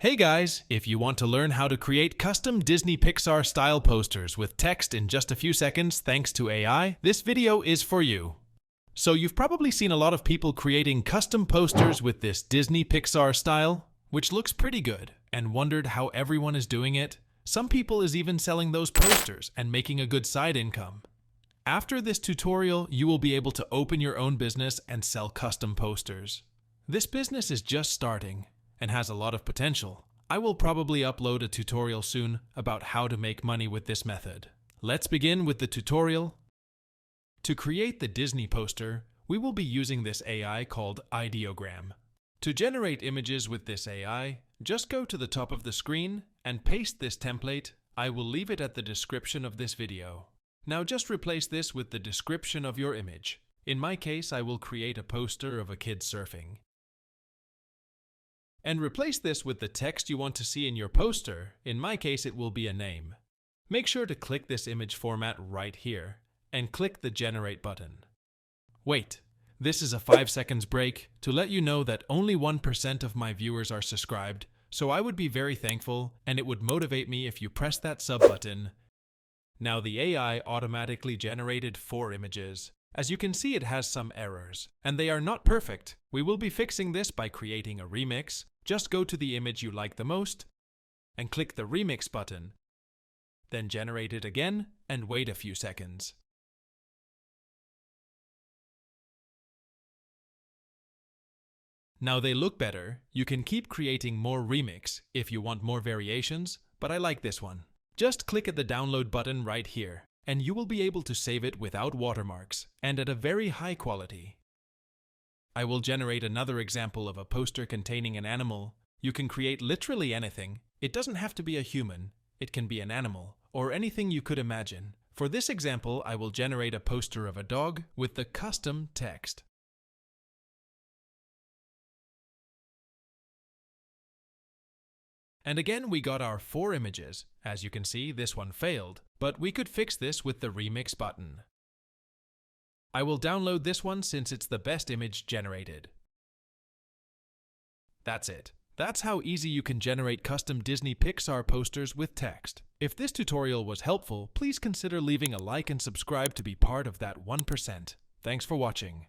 Hey guys, if you want to learn how to create custom Disney Pixar style posters with text in just a few seconds thanks to AI, this video is for you. So you've probably seen a lot of people creating custom posters with this Disney Pixar style, which looks pretty good, and wondered how everyone is doing it. Some people is even selling those posters and making a good side income. After this tutorial, you will be able to open your own business and sell custom posters. This business is just starting and has a lot of potential. I will probably upload a tutorial soon about how to make money with this method. Let's begin with the tutorial. To create the Disney poster, we will be using this AI called Ideogram. To generate images with this AI, just go to the top of the screen and paste this template. I will leave it at the description of this video. Now just replace this with the description of your image. In my case, I will create a poster of a kid surfing. And replace this with the text you want to see in your poster. In my case, it will be a name. Make sure to click this image format right here and click the Generate button. Wait, this is a 5 seconds break to let you know that only 1% of my viewers are subscribed, so I would be very thankful and it would motivate me if you press that sub button. Now the AI automatically generated 4 images. As you can see, it has some errors, and they are not perfect. We will be fixing this by creating a remix. Just go to the image you like the most and click the remix button. Then generate it again and wait a few seconds. Now they look better. You can keep creating more remix if you want more variations, but I like this one. Just click at the download button right here, and you will be able to save it without watermarks and at a very high quality. I will generate another example of a poster containing an animal. You can create literally anything. It doesn't have to be a human. It can be an animal or anything you could imagine. For this example, I will generate a poster of a dog with the custom text. And again, we got our 4 images. As you can see, this one failed, but we could fix this with the remix button. I will download this one since it's the best image generated. That's it. That's how easy you can generate custom Disney Pixar posters with text. If this tutorial was helpful, please consider leaving a like and subscribe to be part of that 1%. Thanks for watching.